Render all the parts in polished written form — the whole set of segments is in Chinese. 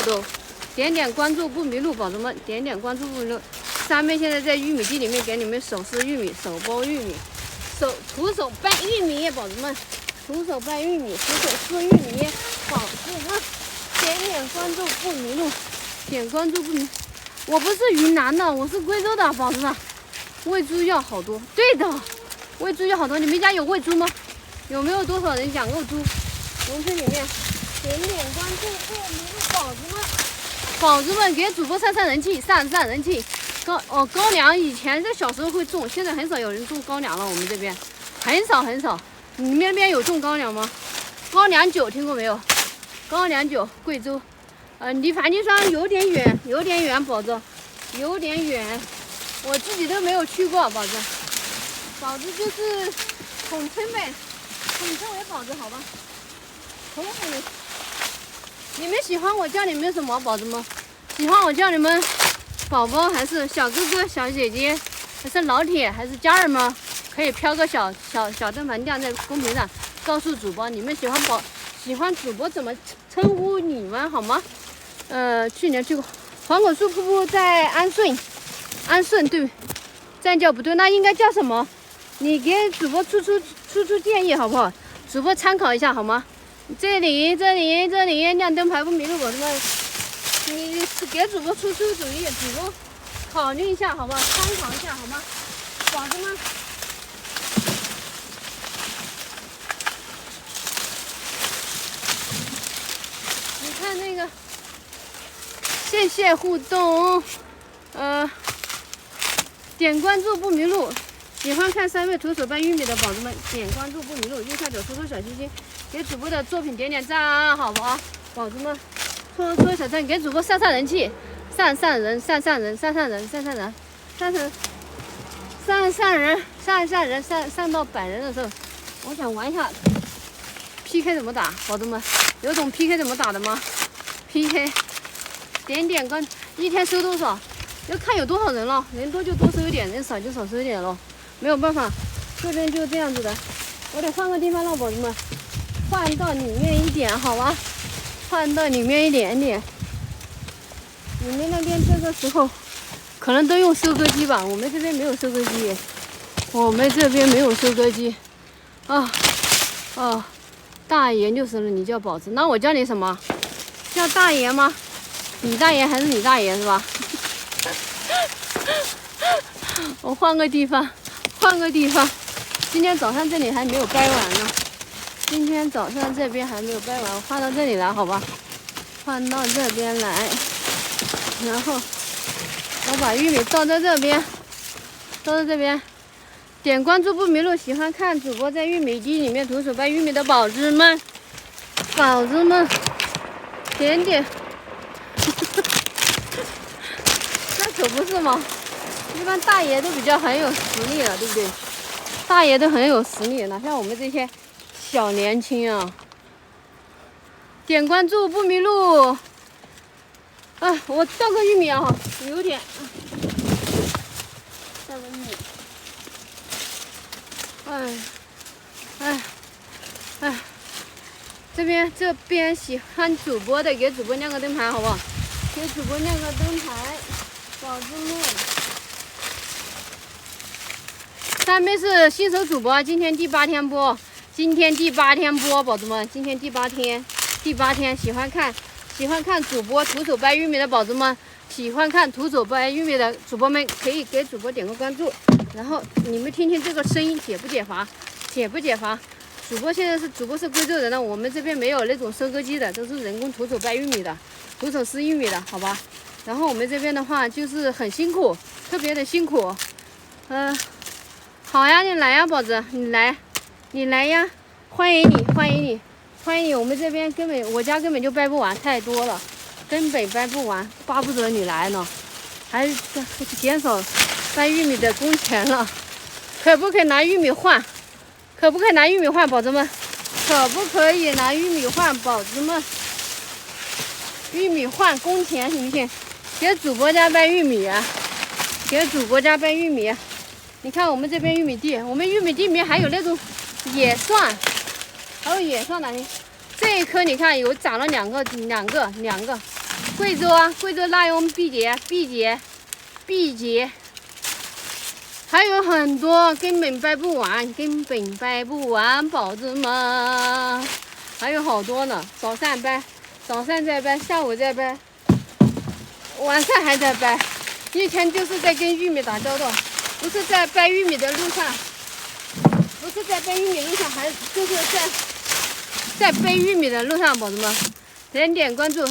都。点点关注不迷路，宝子们，点点关注不迷路。上面现在在玉米地里面给你们手撕玉米、手剥玉米、徒手掰玉米，宝子们，徒手掰玉米、徒手撕玉米，宝子们，点点关注不迷路，点关注不迷路。我不是云南的，我是贵州的，宝子们。喂猪药好多，对的，喂猪药好多。你们家有喂猪吗？有没有多少人养过猪？农村里面，点点关注不迷路，宝子们。宝子们，给主播上人气，上人气。高粱以前在小时候会种，现在很少有人种高粱了。我们这边很少。你们那边有种高粱吗？高粱酒听过没有？高粱酒，贵州。离梵净山有点远，宝子，有点远。我自己都没有去过，宝子。宝子就是统称呗，统称为宝子，好吧？统称为。你们喜欢我叫你们什么，宝子们？喜欢我叫你们宝宝，还是小哥哥、小姐姐，还是老铁，还是家人们？可以飘个小灯牌亮在公屏上，告诉主播你们喜欢主播怎么称呼你们，好吗？去年去过黄果树瀑布在安顺对，这样叫不对，那应该叫什么？你给主播出建议好不好？主播参考一下好吗？这里亮灯牌不迷路，宝子们，你给主播出主意，主播考虑一下好吧，参考一下好吗？宝子们，你看那个，谢谢互动，点关注不迷路。喜欢看3位徒手掰玉米的宝子们，点关注不迷路，右下角戳戳小心心，给主播的作品点点赞，好不好？宝子们，戳戳小赞，给主播上人气，上人，上到100人的时候，我想玩一下 PK 怎么打，宝子们，有懂 PK 怎么打的吗 ？PK 点关，一天收多少？要看有多少人了，人多就多收一点，人少就少收一点了。没有办法，这边就这样子的，我得换个地方了，宝子们，换到里面一点，好吧？换到里面一点点。你们那边这个时候可能都用收割机吧？我们这边没有收割机，大爷就是了，你叫宝子，那我叫你什么？叫大爷吗？你大爷还是你大爷是吧？我换个地方。今天早上这里还没有掰完呢，今天早上这边还没有掰完，我换到这里来，好吧？换到这边来，然后我把玉米倒在这边，点关注不迷路。喜欢看主播在玉米地里面徒手掰玉米的宝子们，点点，那可不是吗？一般大爷都比较很有实力了，对不对？大爷都很有实力，哪像我们这些小年轻啊！点关注不迷路。我倒个玉米啊，有点，倒个玉米。这边喜欢主播的，给主播亮个灯牌，好不好？给主播亮个灯牌，宝子们。上面是新手主播，今天第8天播，宝子们，今天第8天，喜欢看主播徒手掰玉米的宝子们，喜欢看徒手掰玉米的主播们，可以给主播点个关注，然后你们听听这个声音解不解乏？主播是贵州人呢，我们这边没有那种收割机的，都是人工徒手掰玉米的，徒手撕玉米的，好吧？然后我们这边的话就是很辛苦，特别的辛苦，好呀，你来呀，宝子，你来呀，欢迎你！我们这边我家根本就掰不完，太多了，根本掰不完，巴不得你来呢，还减少掰玉米的工钱了。可不可以拿玉米换？宝子们？可不可以拿玉米换，宝子们？玉米换工钱行不行？给主播家掰玉米啊！你看我们这边玉米地，我们玉米地里面还有那种野蒜，哪里？这一棵你看有长了两个，贵州啊，贵州腊蓉毕节，还有很多根本掰不完，宝子们，还有好多呢。早上掰，早上再掰，下午再掰，晚上还在掰，一天就是在跟玉米打交道，不是在掰玉米的路上，还就是在掰玉米的路上，宝子们，点点关注，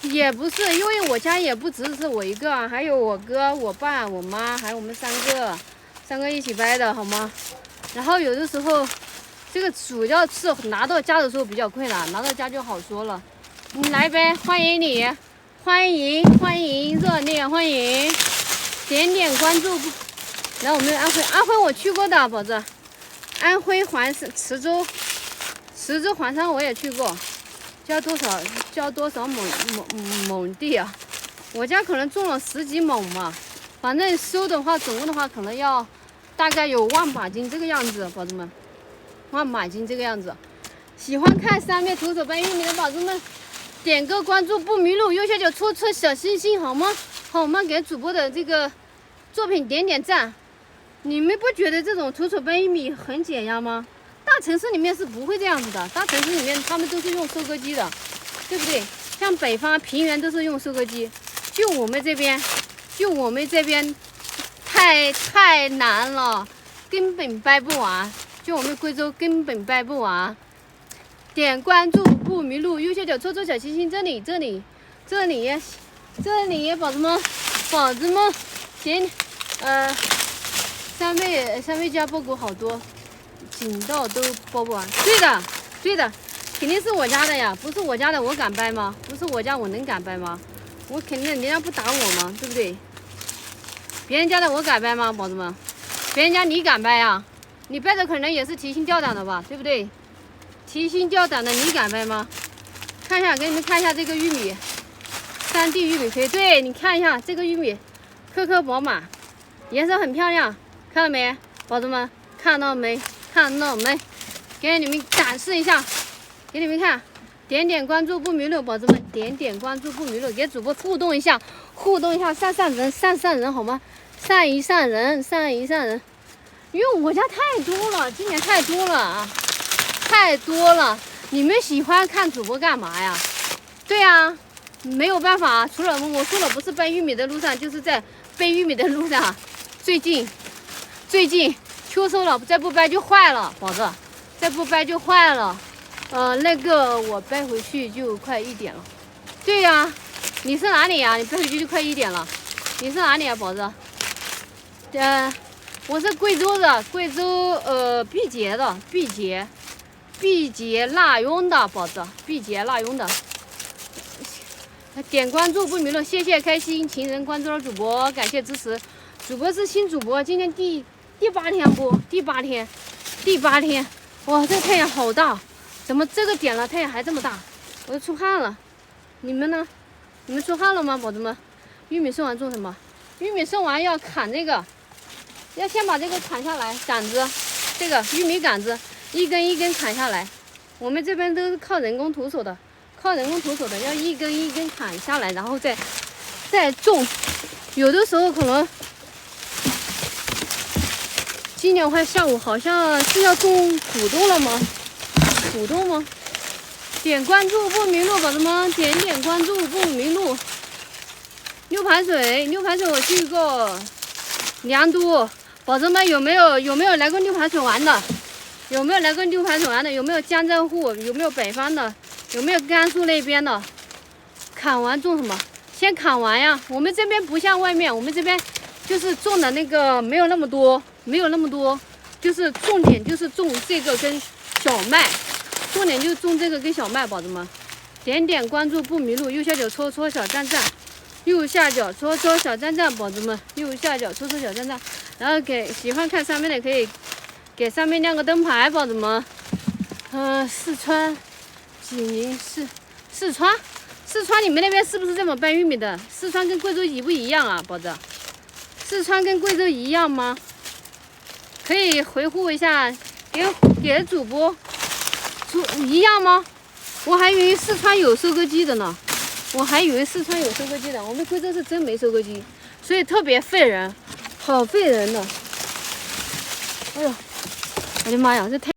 也不是，因为我家也不只是我一个啊，还有我哥、我爸、我妈，还有我们三个一起掰的好吗？然后有的时候，这个主要是拿到家的时候比较困难，拿到家就好说了。你来呗，欢迎你，欢迎，热烈欢迎，点点关注。然后我们安徽我去过的，宝子，安徽池州黄山我也去过。交多少亩地啊？我家可能种了10几亩嘛，反正收的话，总共的话可能要大概有1把斤这个样子，宝子们，1把斤这个样子。喜欢看三妹徒手掰玉米的宝子们，点个关注不迷路，右下角戳小心心好吗？好吗？给主播的这个作品点赞。你们不觉得这种徒手掰玉米很解压吗？大城市里面是不会这样子的，大城市里面他们都是用收割机的，对不对？像北方平原都是用收割机，就我们这边太难了，根本掰不完。就我们贵州根本掰不完。点关注不迷路，右下角戳小心心，这里，宝子们，点三妹家包谷好多。紧到都包不完，对的，肯定是我家的呀，不是我家的我敢掰吗？不是我家我能敢掰吗？我肯定人家不打我吗？对不对？别人家的我敢掰吗，宝子们？别人家你敢掰呀？你掰的可能也是提心吊胆的吧，对不对？提心吊胆的你敢掰吗？看一下，给你们看一下这个玉米，3D 玉米胚，对，你看一下这个玉米，颗颗饱满，颜色很漂亮，看到没，宝子们？看到没？给你们展示一下，给你们看，点关注不迷路，宝子们，点关注不迷路，给主播互动一下，上人好吗？上一上人，因为我家太多了，今年太多了，你们喜欢看主播干嘛呀？对呀，没有办法，除了我说了，不是掰玉米的路上，就是在背玉米的路上，最近。秋收了，再不掰就坏了，宝子，再不掰就坏了。那个我掰回去就快1点了。对呀，你是哪里呀？你掰回去就快1点了。你是哪里呀，宝子？我是贵州的，毕节腊蓉的宝子，毕节腊蓉的。点关注不迷路，谢谢开心情人关注了主播，感谢支持。主播是新主播，今天第8天播，第8天，哇，这个太阳好大，怎么这个点了太阳还这么大？我都出汗了。你们呢？你们出汗了吗，宝子们？玉米收完做什么？玉米收完要砍这个，要先把这个砍下来，杆子，这个玉米杆子一根一根砍下来。我们这边都是靠人工徒手的，要一根一根砍下来，然后再种。有的时候可能。今年快下午好像是要种土豆了吗？点关注不迷路，宝子们，点关注不迷路。六盘水我去过良都，宝子们有没有来过六盘水玩的？有没有江浙沪？有没有北方的？有没有甘肃那边的？砍完种什么？先砍完呀。我们这边不像外面，我们这边就是种的那个没有那么多，就是重点就是种这个跟小麦，宝子们，点关注不迷路，右下角戳小赞赞，宝子们，右下角戳小赞赞，然后给喜欢看上面的可以给上面亮个灯牌，宝子们。四川济宁四川你们那边是不是这么掰玉米的？四川跟贵州一不一样啊，宝子？四川跟贵州一样吗？可以回复一下，给主播一样吗？我还以为四川有收割机的呢，我还以为四川有收割机的，我们贵州是真没收割机，所以特别费人，好费人的。哎呦，我的妈呀，这太。